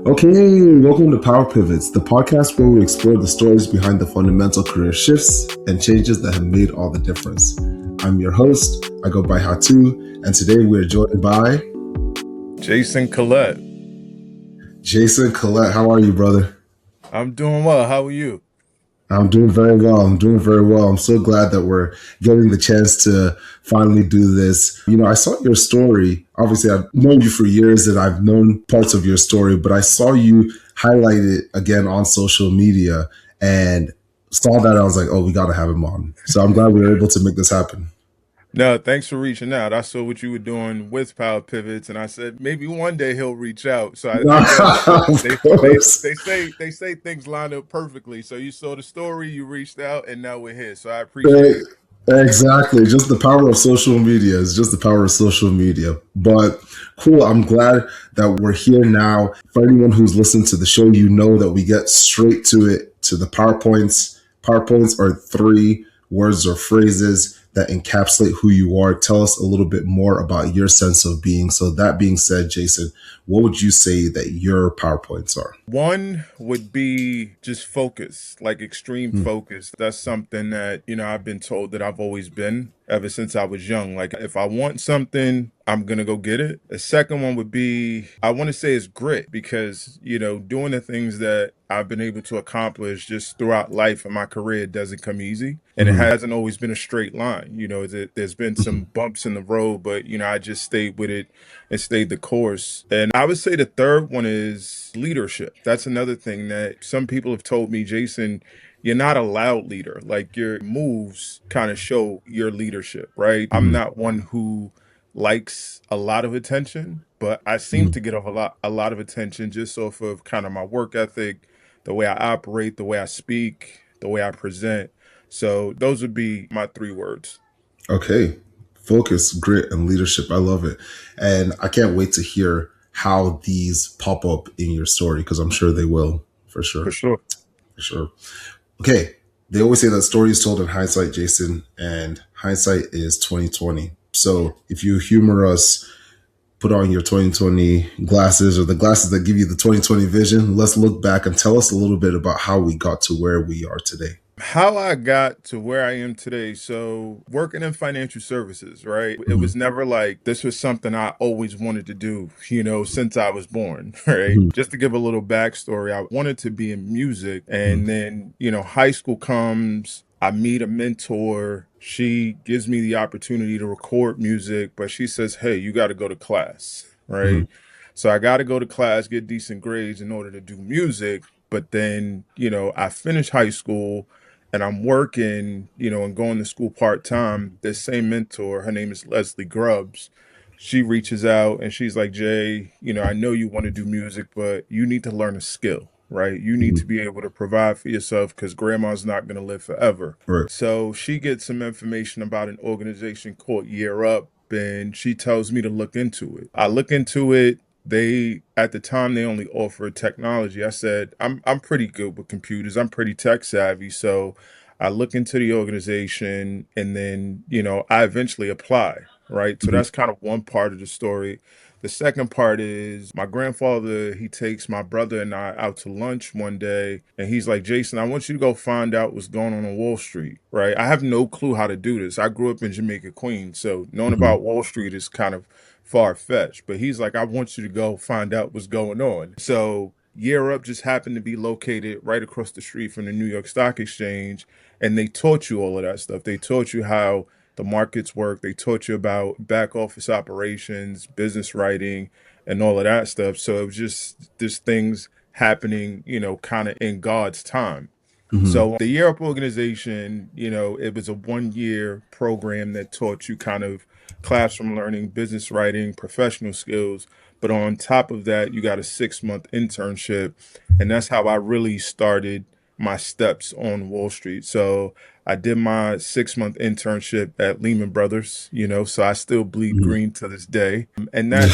Okay, welcome to Power Pivots, the podcast where we explore the stories behind the fundamental career shifts and changes that have made all the difference. I'm your host, I go by Hatu, and today we're joined by Jason Coullette. Jason Coullette. How are you, brother? I'm doing well. How are you? I'm doing very well. I'm so glad that we're getting the chance to finally do this. You know, I saw your story. Obviously, I've known you for years and I've known parts of your story, but I saw you highlight it again on social media and saw that. I was like, oh, we got to have him on. So I'm glad we were able to make this happen. No, thanks for reaching out. I saw what you were doing with Power Pivots, and I said maybe one day he'll reach out. So I guess Of they they course. they say things line up perfectly. So you saw the story, you reached out, and now we're here. So I Eh, appreciate it. Exactly. Just the power of social media. It's just the power of social media. But cool. I'm glad that we're here now. For anyone who's listened to the show, you know that we get straight to it, to the PowerPoints. PowerPoints are 3 words or phrases that encapsulate who you are. Tell us a little bit more about your sense of being. So that being said, Jason, what would you say that your PowerPoints are? One would be just focus, like extreme Hmm. focus. That's something that, I've been told that I've always been ever since I was young. Like if I want something, I'm going to go get it. The second one would be, I want to say is grit because, doing the things that I've been able to accomplish just throughout life and my career doesn't come easy. And it Hmm. hasn't always been a straight line. There's been some bumps in the road, but, I just stayed with it and stayed the course. And I would say the third one is leadership. That's another thing that some people have told me, Jason, you're not a loud leader. Like your moves kind of show your leadership, right? I'm Hmm. not one who likes a lot of attention, but I seem Hmm. to get a lot of attention just off of kind of my work ethic, the way I operate, the way I speak, the way I present. So those would be my 3 words. Okay. Focus, grit, and leadership. I love it. And I can't wait to hear how these pop up in your story because I'm sure they will, for For sure. sure. For sure. Okay. They always say that story is told in hindsight, Jason, and hindsight is 2020. So if you humor us, put on your 2020 glasses or the glasses that give you the 2020 vision. Let's look back and tell us a little bit about how we got to where we are today. How I got to where I am today. So, working in financial services, right? It Mhm. was never like this was something I always wanted to do, since I was born, right? Mhm. Just to give a little backstory, I wanted to be in music. Mhm. And then, high school comes, I meet a mentor. She gives me the opportunity to record music, but she says, hey, you got to go to class, Mhm. right? So, I got to go to class, get decent grades in order to do music. But then, I finished high school and I'm working, and going to school part time, this same mentor, her name is Leslie Grubbs, she reaches out and she's like, Jay, I know you want to do music, but you need to learn a skill, right? You need to Mhm. be able to provide for yourself because grandma's not going to live forever. Right. So she gets some information about an organization called Year Up and she tells me to look into it. I look into it. They at the time they only offered technology. I said, I'm pretty good with computers. I'm pretty tech savvy. So I look into the organization and then, I eventually apply, right? So Mhm. that's kind of one part of the story. The second part is my grandfather, he takes my brother and I out to lunch one day and he's like, Jason, I want you to go find out what's going on Wall Street, right? I have no clue how to do this. I grew up in Jamaica, Queens. So knowing Mhm. about Wall Street is kind of far fetched, but he's like, I want you to go find out what's going on. So Year Up just happened to be located right across the street from the New York Stock Exchange and they taught you all of that stuff. They taught you how the markets work. They taught you about back office operations, business writing, and all of that stuff. So it was just things happening, kind of in God's time. Mhm. So the Year Up organization, it was a 1 year program that taught you kind of classroom learning, business writing, professional skills. But on top of that, you got a 6 month internship. And that's how I really started my steps on Wall Street. So I did my 6 month internship at Lehman Brothers, so I still bleed Mhm. green to this day. And Yeah.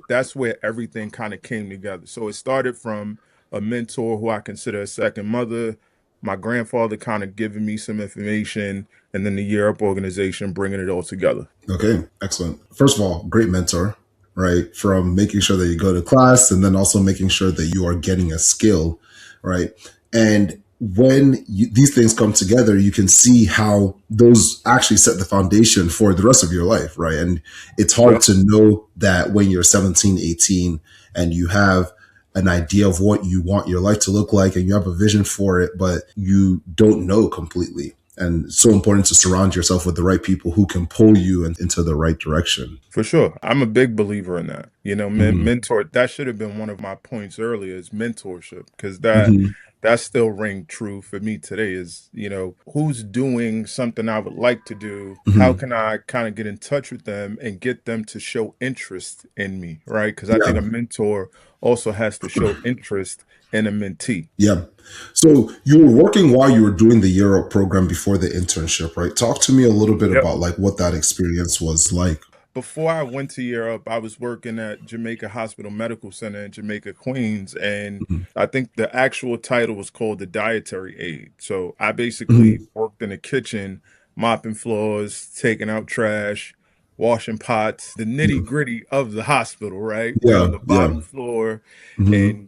that's where everything kind of came together. So it started from a mentor who I consider a second mother, my grandfather kind of giving me some information, and then the Year Up organization bringing it all together. Okay. Excellent. First of all, great mentor. right? From making sure that you go to class and then also making sure that you are getting a skill, right? And when these things come together, you can see how those actually set the foundation for the rest of your life, right? And it's hard Yep, to know that when you're 17, 18, and you have an idea of what you want your life to look like and you have a vision for it, but you don't know completely. And it's so important to surround yourself with the right people who can pull you into the right direction. for sure. I'm a big believer in that. Hmm. Mentor, that should have been one of my points earlier is mentorship, because Hmm. that still ring true for me today is, who's doing something I would like to do? How Hmm. can I kind of get in touch with them and get them to show interest in me, right? Because I think a Yeah. mentor also has to show interest in a mentee. Yeah. So you were working while you were doing the Europe program before the internship, right? Talk to me a little bit Yep. about like what that experience was like. Before I went to Europe, I was working at Jamaica Hospital Medical Center in Jamaica, Queens, and Hmm. I think the actual title was called the dietary aide. So I basically Hmm. worked in the kitchen, mopping floors, taking out trash, washing pots, the Yeah. nitty gritty of the hospital, right? We're Yeah. on the Yeah. bottom floor, Hmm. and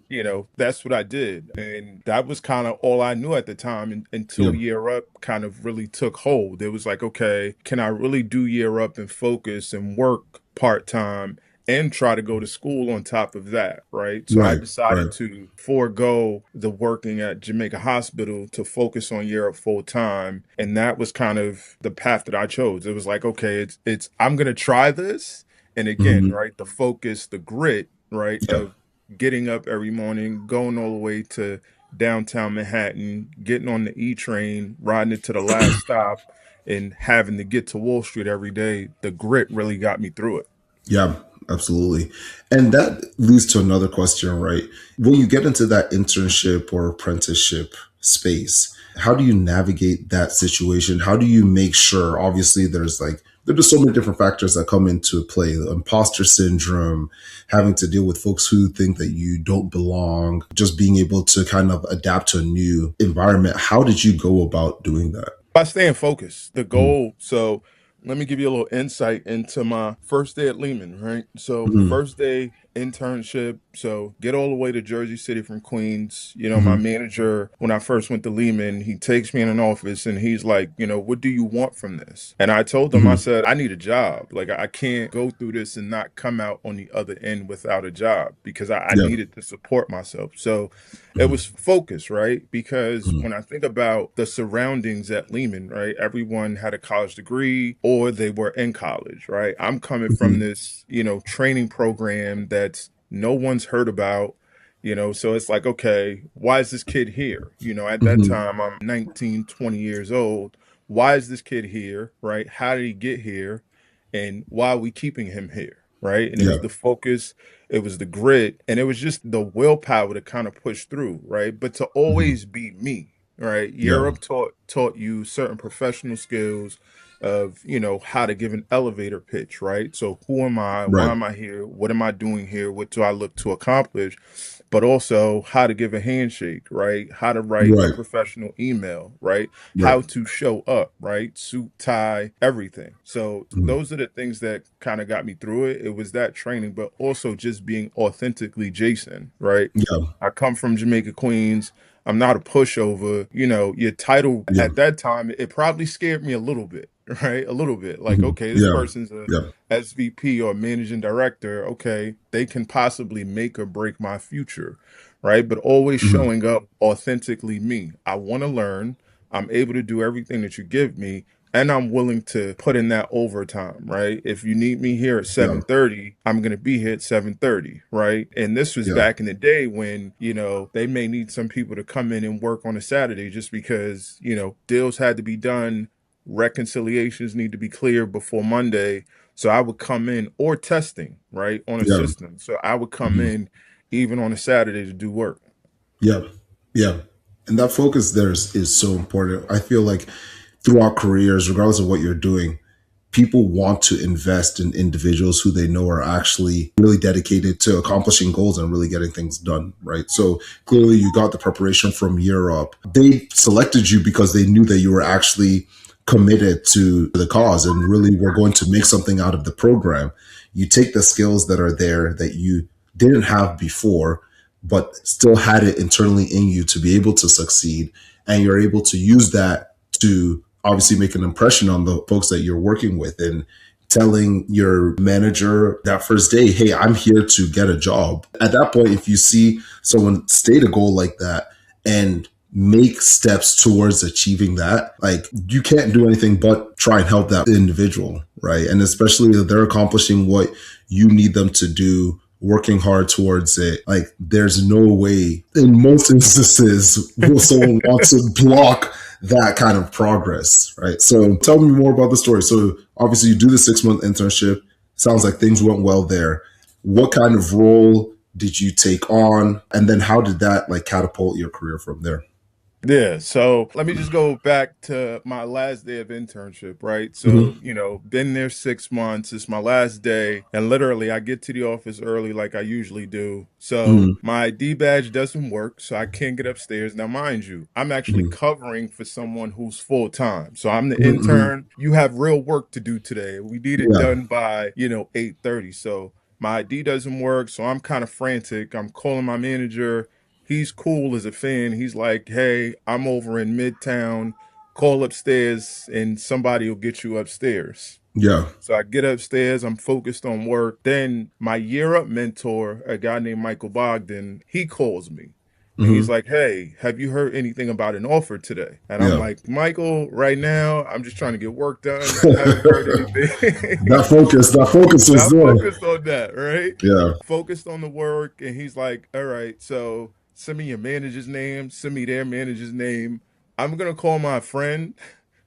that's what I did. And that was kind of all I knew at the time Yeah. until Year Up kind of really took hold. It was like, okay, can I really do Year Up and focus and work part-time and try to go to school on top of that, right? So I Right. Right. decided to forego the working at Jamaica Hospital to focus on Europe full time, and that was kind of the path that I chose. It was like, okay, it's I'm gonna try this, and again, Hmm. right, the focus, the grit, right, Yeah. of getting up every morning, going all the way to downtown Manhattan, getting on the E train, riding it to the last stop, and having to get to Wall Street every day. The grit really got me through it. Yeah, absolutely. And that leads to another question, right? When you get into that internship or apprenticeship space, how do you navigate that situation? How do you make sure, obviously, there's just so many different factors that come into play, the imposter syndrome, having to deal with folks who think that you don't belong, just being able to kind of adapt to a new environment. How did you go about doing that? By staying focused, the Mhm. goal. So let me give you a little insight into my first day at Lehman, right? So Mhm. first day internship. So get all the way to Jersey City from Queens. My Mhm. manager, when I first went to Lehman, he takes me in an office and he's like, what do you want from this? And I told him, I Mhm. said, I need a job. Like I can't go through this and not come out on the other end without a job because I Yeah. needed to support myself. So it was Mhm. focus, right? Because Mhm. when I think about the surroundings at Lehman, right, everyone had a college degree or they were in college, right? I'm coming from Mhm. this, training program that's no one's heard about. So it's like, okay, why is this kid here? At that Mhm. time, I'm 19, 20 years old. Why is this kid here, right? How did he get here? And why are we keeping him here, right? And it was Yeah. the focus, it was the grit, and it was just the willpower to kind of push through, right? But to Mhm. always be me, right? Yeah. Europe taught you certain professional skills of how to give an elevator pitch, right? So who am I? Why Right. am I here? What am I doing here? What do I look to accomplish? But also how to give a handshake, right? How to write a Right. professional email, right? Right. How to show up, right? Suit, tie, everything. So Mhm. those are the things that kind of got me through it. It was that training, but also just being authentically Jason, right? Yeah. I come from Jamaica, Queens. I'm not a pushover. Your title Yeah. at that time, it probably scared me a little bit, right? A little bit. Like, Mhm. okay, this Yeah. person's a Yeah. SVP or managing director. Okay, they can possibly make or break my future, right? But always Mhm. showing up authentically me. I want to learn. I'm able to do everything that you give me, and I'm willing to put in that overtime, right? If you need me here at Yeah. 7:30, I'm going to be here at 7:30, right? And this was Yeah. back in the day when, they may need some people to come in and work on a Saturday just because, deals had to be done, reconciliations need to be clear before Monday. So I would come in or testing, right, on a Yeah. system. So I would come Mhm. in even on a Saturday to do work. Yeah. Yeah. And that focus there is so important. I feel like throughout careers, regardless of what you're doing, people want to invest in individuals who they know are actually really dedicated to accomplishing goals and really getting things done, right? So clearly you got the preparation from Europe. They selected you because they knew that you were actually committed to the cause and really were going to make something out of the program. you take the skills that are there that you didn't have before, but still had it internally in you to be able to succeed. And you're able to use that to obviously make an impression on the folks that you're working with, and telling your manager that first day, hey, I'm here to get a job. At that point, if you see someone state a goal like that and make steps towards achieving that, like, you can't do anything but try and help that individual, right? And especially if they're accomplishing what you need them to do, working hard towards it, like, there's no way in most instances will someone want to block that kind of progress, right? So tell me more about the story. So obviously you do the 6-month internship. Sounds like things went well there. What kind of role did you take on? And then how did that like catapult your career from there? Yeah, so let me just go back to my last day of internship, right? So, Mm-hmm. been there 6 months. It's my last day, and literally I get to the office early like I usually do. So Mm-hmm. my D badge doesn't work, so I can't get upstairs. Now, mind you, I'm actually covering for someone who's full time. So I'm the Mm-hmm. intern. You have real work to do today. We need it Yeah. done by, 8:30. So my ID doesn't work, so I'm kind of frantic. I'm calling my manager. He's cool as a fan. He's like, hey, I'm over in Midtown. Call upstairs and somebody will get you upstairs. Yeah. So I get upstairs, I'm focused on work. Then my year up mentor, a guy named Michael Bogdan, he calls me. And he's Mm-hmm. like, hey, have you heard anything about an offer today? And I'm Yeah. like, Michael, right now, I'm just trying to get work done. I haven't heard anything. That focus is Not there. focused on that, right? Yeah. Focused on the work. And he's like, all right, so send me your manager's name, send me their manager's name. I'm going to call my friend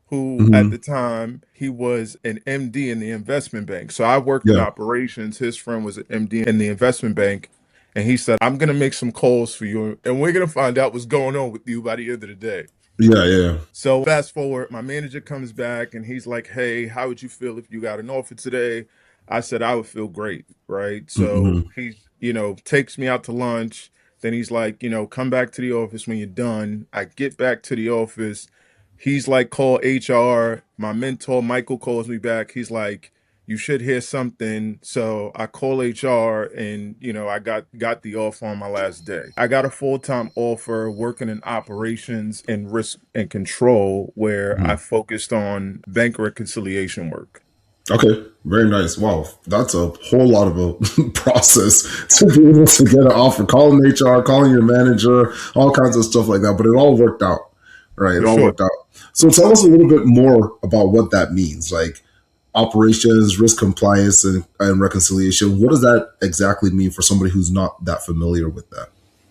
who at the Mm-hmm. time he was an MD in the investment bank. So I worked in Yeah. operations. His friend was an MD in the investment bank. And he said, I'm going to make some calls for you and we're going to find out what's going on with you by the end of the day. Yeah. Yeah. So fast forward, my manager comes back and he's like, hey, how would you feel if you got an offer today? I said, I would feel great. Right. So Mm-hmm. he, takes me out to lunch. Then he's like, come back to the office when you're done. I get back to the office. He's like, call HR. My mentor, Michael, calls me back. He's like, you should hear something. So I call HR and, I got the offer on my last day. I got a full-time offer working in operations and risk and control where I Mm-hmm. focused on bank reconciliation work. Okay, very nice. Wow, that's a whole lot of a process to be able to get an offer. Calling HR, calling your manager, all kinds of stuff like that. But it all worked out, right? It For all sure. worked out. So tell us a little bit more about what that means, like operations, risk compliance, and reconciliation. What does that exactly mean for somebody who's not that familiar with that?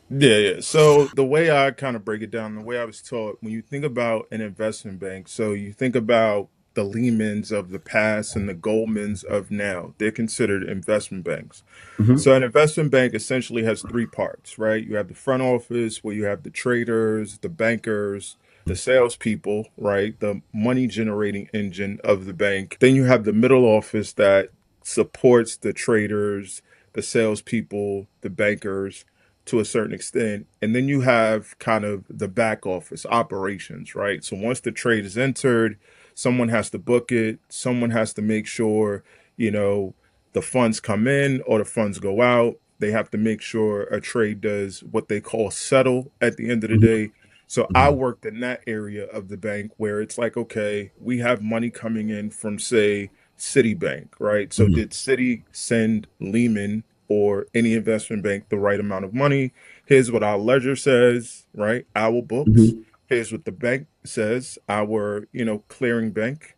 Yeah, yeah. So the way I kind of break it down, the way I was taught, when you think about an investment bank, so you think about the Lehmans of the past and the Goldmans of now. They're considered investment banks. Mm-hmm. So an investment bank essentially has three parts, right? You have the front office where you have the traders, the bankers, the salespeople, right? The money generating engine of the bank. Then you have the middle office that supports the traders, the salespeople, the bankers to a certain extent. And then you have kind of the back office operations, right? So once the trade is entered, someone has to book it, someone has to make sure, you know, the funds come in or the funds go out. They have to make sure a trade does what they call settle at the end of the Mm-hmm. day. So I Mm-hmm. worked in that area of the bank where it's like, okay, we have money coming in from, say, Citibank, right? So Mm-hmm. did Citi send Lehman or any investment bank the right amount of money? Here's what our ledger says, right? Our books. Mm-hmm. Here's what the bank says, our, clearing bank,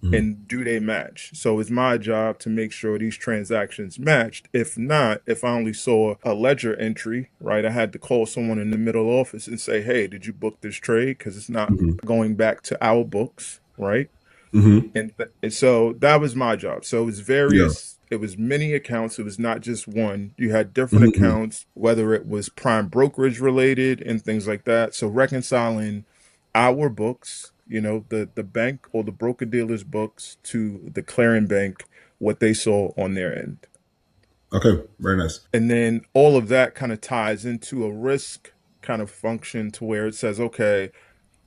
Mm-hmm. and do they match? So it's my job to make sure these transactions matched. If not, if I only saw a ledger entry, right, I had to call someone in the middle office and say, hey, did you book this trade? Because it's not Mm-hmm. going back to our books, right? Mm-hmm. And so that was my job. So it was Yeah. various, it was many accounts. It was not just one. You had different Mm-hmm. accounts, whether it was prime brokerage related and things like that. So reconciling our books, the bank or the broker dealer's books to the clearing bank, what they saw on their end. Okay, very nice. And then all of that kind of ties into a risk kind of function to where it says, okay,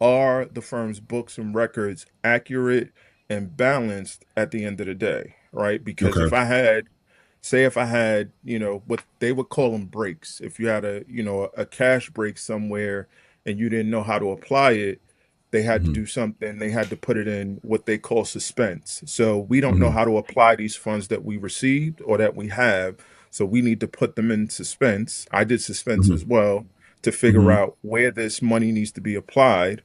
are the firm's books and records accurate and balanced at the end of the day, right? Because if Okay. I had say if I had, what they would call them breaks. If you had a cash break somewhere and you didn't know how to apply it, they had to Hmm. do something. They had to put it in what they call suspense. So we don't know Hmm. how to apply these funds that we received or that we have. So we need to put them in suspense. I did suspense Hmm. as well to figure Hmm. out where this money needs to be applied.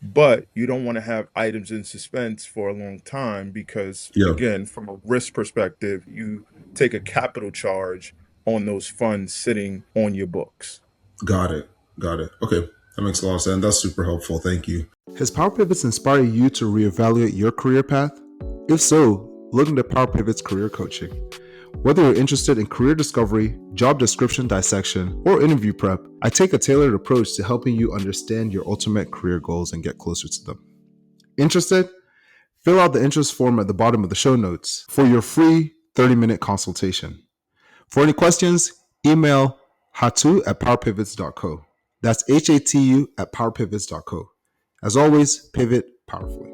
But you don't want to have items in suspense for a long time because, Yeah. again, from a risk perspective, you take a capital charge on those funds sitting on your books. Got it. Got it. Okay. That makes a lot of sense. That's super helpful. Thank you. Has Power Pivots inspired you to reevaluate your career path? If so, look into Power Pivots career coaching. Whether you're interested in career discovery, job description dissection, or interview prep, I take a tailored approach to helping you understand your ultimate career goals and get closer to them. Interested? Fill out the interest form at the bottom of the show notes for your free 30-minute consultation. For any questions, email hatu@powerpivots.co. That's hatu@powerpivots.co. As always, pivot powerfully.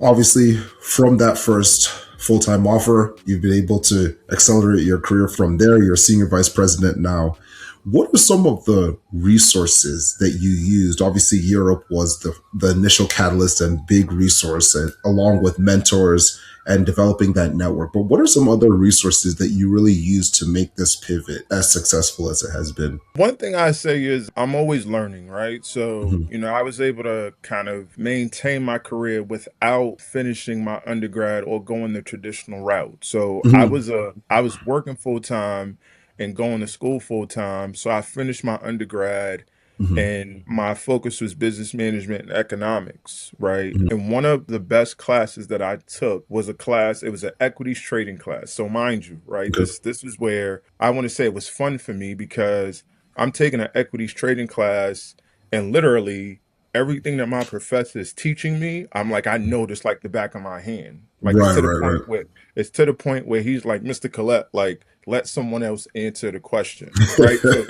Obviously, from that first full-time offer, you've been able to accelerate your career from there. You're a senior vice president now. What are some of the resources that you used? Obviously, Europe was the initial catalyst and big resource, and along with mentors and developing that network. But what are some other resources that you really used to make this pivot as successful as it has been? One thing I say is I'm always learning, right? So, Hmm. I was able to kind of maintain my career without finishing my undergrad or going the traditional route. So, Hmm. I was working full time and going to school full time. So, I finished my undergrad Hmm. and my focus was business management and economics, right? Hmm. And one of the best classes that I took was a class, it was an equities trading class. So mind you, right, Okay. this is where I want to say it was fun for me because I'm taking an equities trading class and literally everything that my professor is teaching me, I'm like, I know this like the back of my hand. Like Right, right, right. it's to the point where he's like, Mr. Collette, like, let someone else answer the question, right? So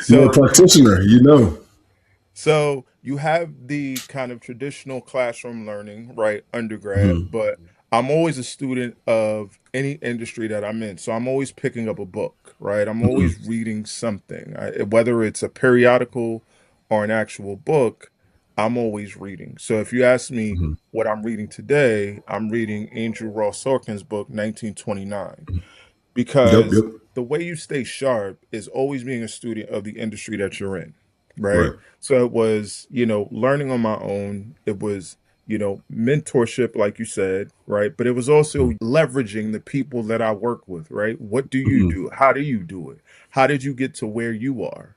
You're a so practitioner, you know. so you have the kind of traditional classroom learning, right, undergrad, Hmm. but I'm always a student of any industry that I'm in. So I'm always picking up a book, right? I'm Hmm. always reading something, whether it's a periodical or an actual book, I'm always reading. So if you ask me Hmm. what I'm reading today, I'm reading Andrew Ross Sorkin's book, 1929, Yep, yep. because the way you stay sharp is always being a student of the industry that you're in, right? Right. So it was, learning on my own. It was, mentorship, like you said, right? But it was also leveraging the people that I work with, right? What do you Hmm. do? How do you do it? How did you get to where you are?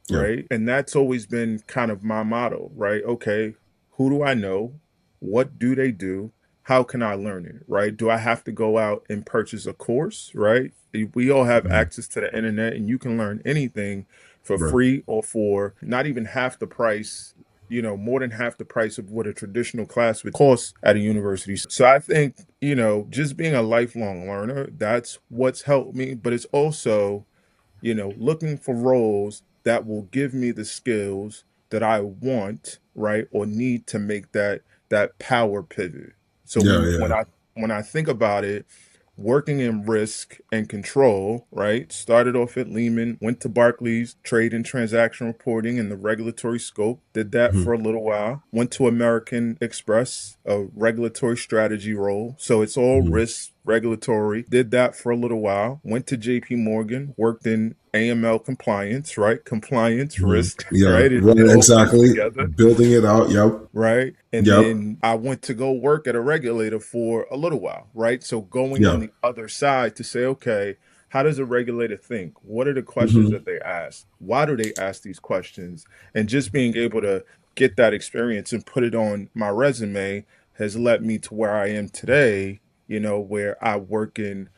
Yeah. Right? And that's always been kind of my motto, right? Okay, who do I know? What do they do? How can I learn it, right? Do I have to go out and purchase a course, right? We all have Hmm. access to the internet and you can learn anything for Right. free or for not even half the price, more than half the price of what a traditional class would cost at a university. So I think, just being a lifelong learner, that's what's helped me, but it's also looking for roles that will give me the skills that I want, right, or need to make that power pivot. So Yeah, when yeah. I think about it, working in risk and control, right? Started off at Lehman, went to Barclays, trade and transaction reporting in the regulatory scope, did that Hmm. for a little while, went to American Express, a regulatory strategy role. So it's all Hmm. risk regulatory, did that for a little while, went to JP Morgan, worked in AML compliance, right? Compliance, Hmm. risk, Yeah, right? It right, all comes exactly. together, Building it out. Yep. right? And Yep. then I went to go work at a regulator for a little while, right? So going on Yeah. the other side to say, okay, how does a regulator think? What are the questions Hmm. that they ask? Why do they ask these questions? And just being able to get that experience and put it on my resume has led me to where I am today, where I work in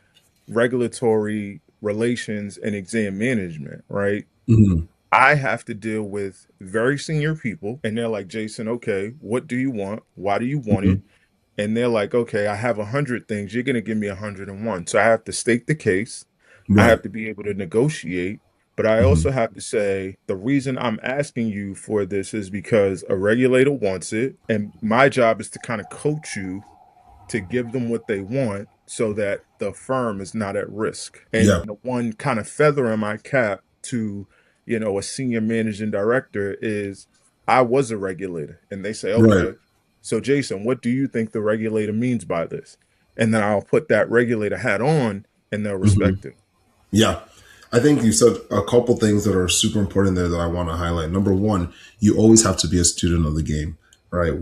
regulatory relations and exam management, right? Hmm. I have to deal with very senior people, and they're like, Jason, okay, what do you want? Why do you want it? Hmm. And they're like, okay, I have 100 things. You're going to give me 101. So I have to state the case. I Right. have to be able to negotiate. But I Hmm. also have to say the reason I'm asking you for this is because a regulator wants it. And my job is to kind of coach you to give them what they want so that the firm is not at risk. And Yeah. the one kind of feather in my cap to, a senior managing director is I was a regulator. And they say, Right. okay, so Jason, what do you think the regulator means by this? And then I'll put that regulator hat on and they'll Hmm. respect it. Yeah. I think you said a couple things that are super important there that I want to highlight. Number one, you always have to be a student of the game, right?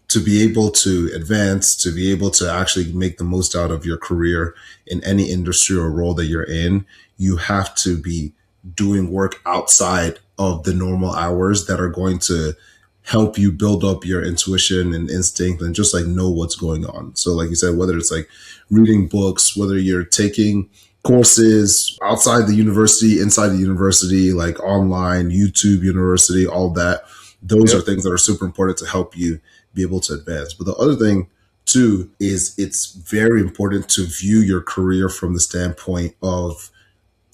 To be able to advance, to be able to actually make the most out of your career in any industry or role that you're in, you have to be doing work outside of the normal hours that are going to help you build up your intuition and instinct and just like know what's going on. So like you said, whether it's like reading books, whether you're taking courses outside the university, inside the university, like online, YouTube University, all that. Those are Yep. things that are super important to help you be able to advance. But the other thing too is it's very important to view your career from the standpoint of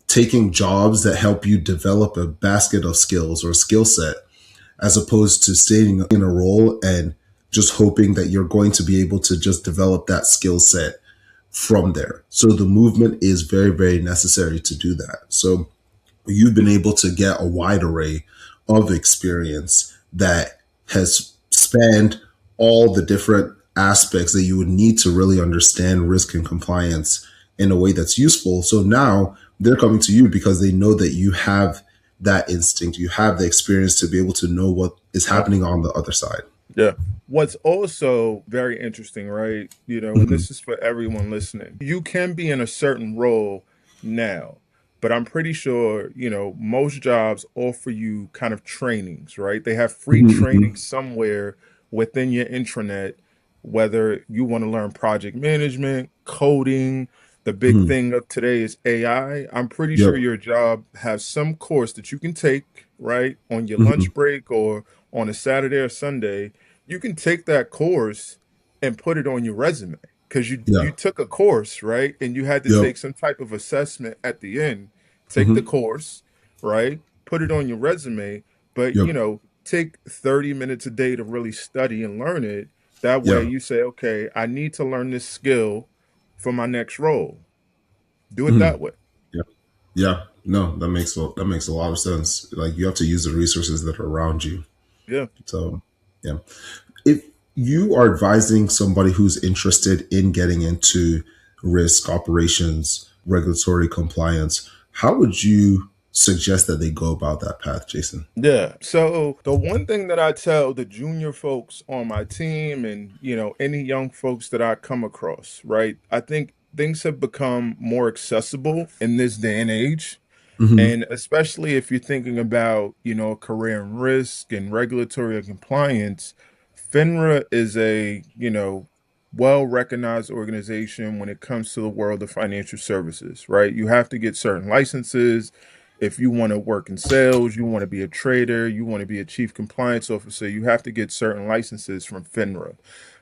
taking jobs that help you develop a basket of skills or a skill set, as opposed to staying in a role and just hoping that you're going to be able to just develop that skill set from there. So the movement is very, very necessary to do that. So you've been able to get a wide array of experience that has spanned all the different aspects that you would need to really understand risk and compliance in a way that's useful. So now they're coming to you because they know that you have that instinct, you have the experience to be able to know what is Yep. happening on the other side. Yeah. What's also very interesting, right? And Hmm. this is for everyone listening. You can be in a certain role now, but I'm pretty sure, most jobs offer you kind of trainings, right? They have free Hmm. training somewhere within your intranet, whether you want to learn project management, coding. The big Hmm. thing of today is AI. I'm pretty sure Yep. your job has some course that you can take, right, on your Hmm. lunch break or on a Saturday or Sunday. You can take that course and put it on your resume because you Yeah. took a course, right? And you had to Yep. take some type of assessment at the end. Take the Hmm. course, right? Put it on your resume, but Yep. take 30 minutes a day to really study and learn it. That way Yeah. you say, okay, I need to learn this skill for my next role. Do it Mhm. that way. Yeah. Yeah. No, that makes a lot of sense. Like you have to use the resources that are around you. Yeah. So, yeah. If you are advising somebody who's interested in getting into risk operations, regulatory compliance, how would you suggest that they go about that path, Jason? Yeah. So the one thing that I tell the junior folks on my team and, any young folks that I come across, right? I think things have become more accessible in this day and age. Hmm. And especially if you're thinking about, a career in risk and regulatory and compliance, FINRA is a, well recognized organization when it comes to the world of financial services, right? You have to get certain licenses. If you want to work in sales, you want to be a trader, you want to be a chief compliance officer, you have to get certain licenses from FINRA.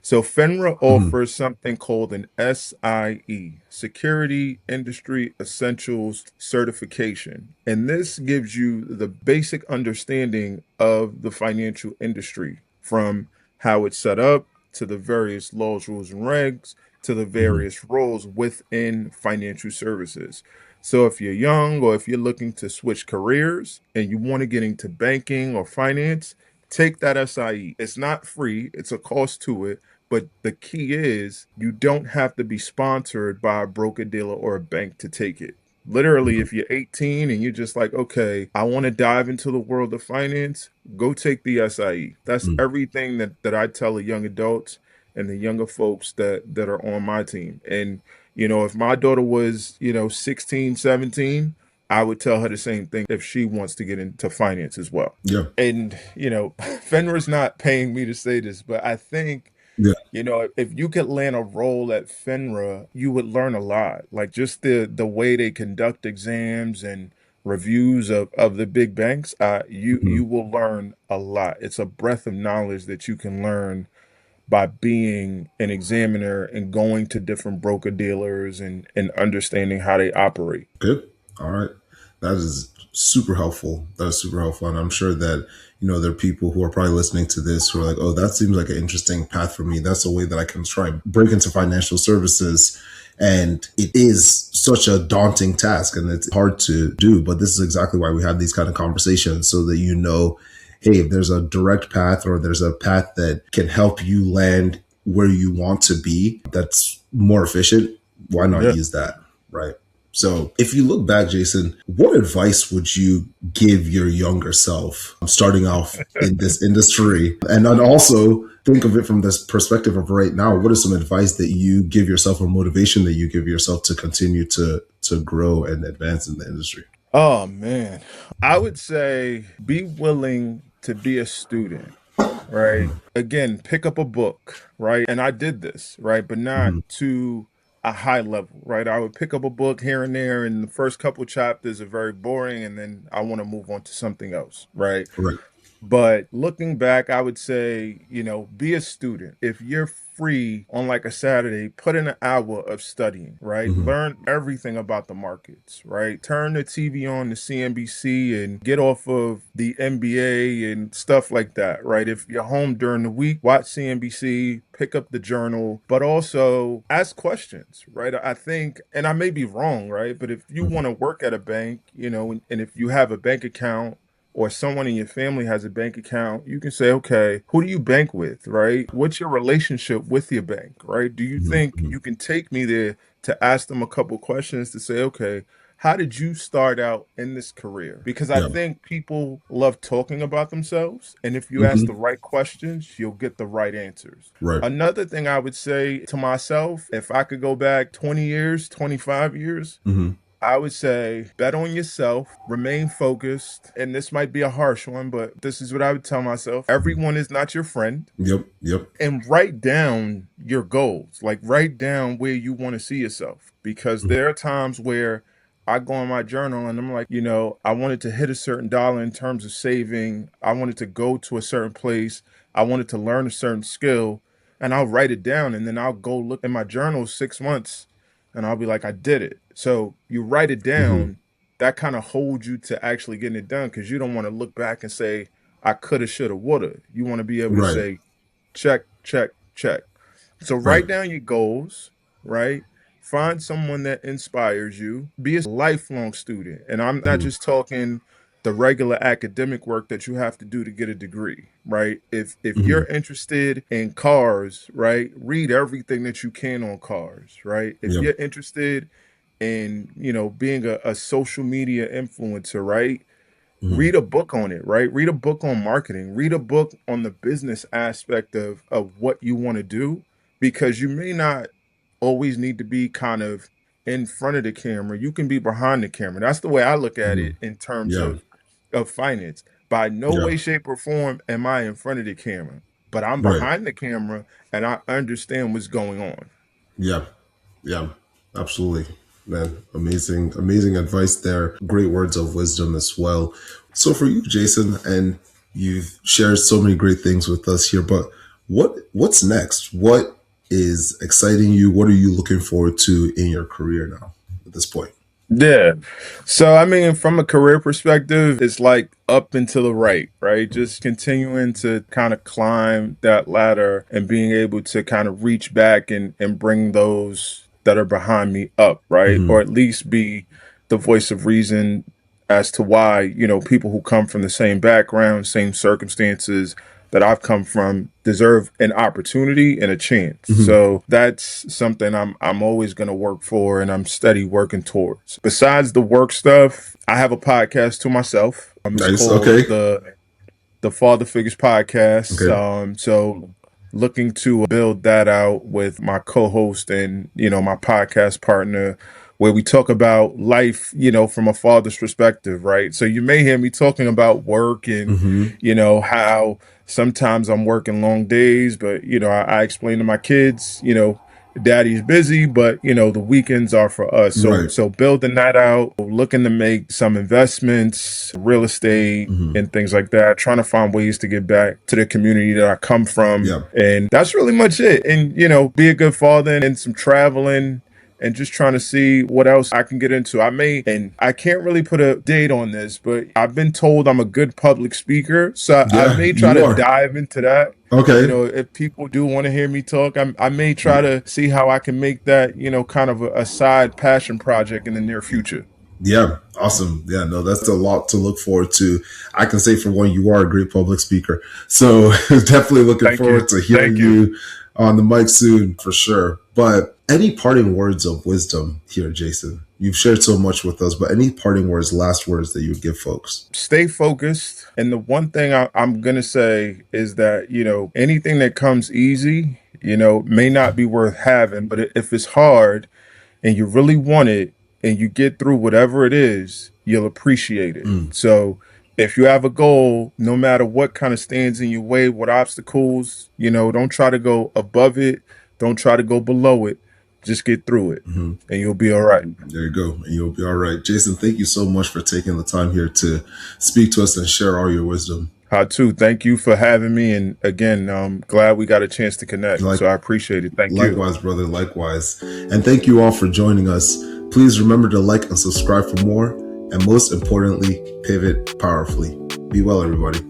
So FINRA Hmm. offers something called an SIE, Security Industry Essentials Certification. And this gives you the basic understanding of the financial industry from how it's set up to the various laws, rules, and regs to the Hmm. various roles within financial services. So if you're young or if you're looking to switch careers and you want to get into banking or finance, take that SIE. It's not free, it's a cost to it. But the key is you don't have to be sponsored by a broker dealer or a bank to take it. Literally, if you're 18 and you're just like, okay, I want to dive into the world of finance, go take the SIE. That's Hmm. everything that I tell the young adults and the younger folks that are on my team. And, if my daughter was, 16, 17, I would tell her the same thing if she wants to get into finance as well. Yeah. And, Fenrir's not paying me to say this, but I think Yeah. if you could land a role at FINRA, you would learn a lot. Like just the way they conduct exams and reviews of the big banks, you Hmm. will learn a lot. It's a breadth of knowledge that you can learn by being an examiner and going to different broker dealers and understanding how they operate. Good. All right. That is super helpful. That is super helpful. And I'm sure that, there are people who are probably listening to this who are like, oh, that seems like an interesting path for me. That's a way that I can try and break into financial services And it is such a daunting task and it's hard to do. But this is exactly why we have these kind of conversations, so that you know, hey, if there's a direct path or there's a path that can help you land where you want to be, that's more efficient, why not Yeah. use that? Right. So if you look back, Jason, what advice would you give your younger self starting off in this industry? And then also think of it from this perspective of right now. What is some advice that you give yourself or motivation that you give yourself to continue to grow and advance in the industry? Oh man. I would say be willing to be a student, right? Again, pick up a book, right? And I did this, right? But not Mm-hmm. to a high level, right? I would pick up a book here and there, and the first couple chapters are very boring, and then I want to move on to something else, right? Right. But looking back, I would say, be a student. If you're free on like a Saturday, put in an hour of studying, right? Mm-hmm. Learn everything about the markets, right? Turn the TV on to CNBC and get off of the NBA and stuff like that, right? If you're home during the week, watch CNBC, pick up the journal, but also ask questions, right? I think, and I may be wrong, right? But if you Mm-hmm. want to work at a bank, and if you have a bank account, or someone in your family has a bank account, you can say, okay, who do you bank with, right? What's your relationship with your bank, right? Do you think Mm-hmm. you can take me there to ask them a couple questions to say, okay, how did you start out in this career? Because I Yeah. think people love talking about themselves. And if you ask the Mm-hmm. right questions, you'll get the right answers. Right. Another thing I would say to myself, if I could go back 20 years, 25 years, Mm-hmm. I would say bet on yourself, remain focused. And this might be a harsh one, but this is what I would tell myself. Everyone is not your friend. Yep. Yep. And write down your goals. Like write down where you want to see yourself. Because there are times where I go in my journal and I'm like, I wanted to hit a certain dollar in terms of saving. I wanted to go to a certain place. I wanted to learn a certain skill. And I'll write it down and then I'll go look in my journal 6 months and I'll be like, I did it. So you write it Mm-hmm. down, that kind of holds you to actually getting it done because you don't want to look back and say, I coulda, shoulda, woulda. You want to be able to Right. say, check, check, check. So Right. write down your goals, right? Find someone that inspires you. Be a lifelong student. And I'm not Mm-hmm. just talking the regular academic work that you have to do to get a degree, right? If Mm-hmm. you're interested in cars, right? Read everything that you can on cars, right? If Yep. you're interested in, being a social media influencer, right? Mm-hmm. Read a book on it, right? Read a book on marketing. Read a book on the business aspect of what you want to do because you may not always need to be kind of in front of the camera. You can be behind the camera. That's the way I look at Mm-hmm. it in terms Yeah. of finance. By no Yeah. way, shape, or form am I in front of the camera, but I'm Right. behind the camera and I understand what's going on. Yeah. Yeah. Absolutely. Man, amazing, amazing advice there. Great words of wisdom as well. So for you, Jason, and you've shared so many great things with us here, but what's next? What is exciting you? What are you looking forward to in your career now at this point? Yeah. So, I mean, from a career perspective, it's like up and to the right, right? Just continuing to kind of climb that ladder and being able to kind of reach back and bring those that are behind me up, right? Mm-hmm. Or at least be the voice of reason as to why, people who come from the same background, same circumstances that I've come from deserve an opportunity and a chance. Mm-hmm. So that's something I'm always going to work for and I'm steady working towards. Besides the work stuff, I have a podcast to myself. It's Nice. called Okay. the Father Figures Podcast. Okay. So looking to build that out with my co-host and my podcast partner, where we talk about life, from a father's perspective, right? So you may hear me talking about work and Mm-hmm. how sometimes I'm working long days, but I explain to my kids, daddy's busy, but the weekends are for us. So Right. so building that out, looking to make some investments, real estate Mm-hmm. and things like that, trying to find ways to get back to the community that I come from. Yeah. And that's really much it. And be a good father and some traveling and just trying to see what else I can get into. And I can't really put a date on this, but I've been told I'm a good public speaker. So I Yeah, may try you to are. dive into that. Okay. If people do want to hear me talk, I may try to see how I can make that, kind of a side passion project in the near future. Yeah, awesome. Yeah, no, that's a lot to look forward to. I can say for one, you are a great public speaker. So definitely looking Thank you. forward to hearing Thank you. you on the mic soon for sure. But any parting words of wisdom here, Jason? You've shared so much with us, but any parting words, last words that you would give folks? Stay focused. And the one thing I'm going to say is that, anything that comes easy, may not be worth having. But if it's hard and you really want it and you get through whatever it is, you'll appreciate it. Mm, So if you have a goal, no matter what kind of stands in your way, what obstacles, don't try to go above it. Don't try to go below it. Just get through it mhm. and you'll be all right. There you go. And you'll be all right. Jason, thank you so much for taking the time here to speak to us and share all your wisdom. How too. Thank you for having me. And again, I'm glad we got a chance to connect. Like So I appreciate it. Thank you. Likewise, brother. Likewise. And thank you all for joining us. Please remember to like and subscribe for more. And most importantly, pivot powerfully. Be well, everybody.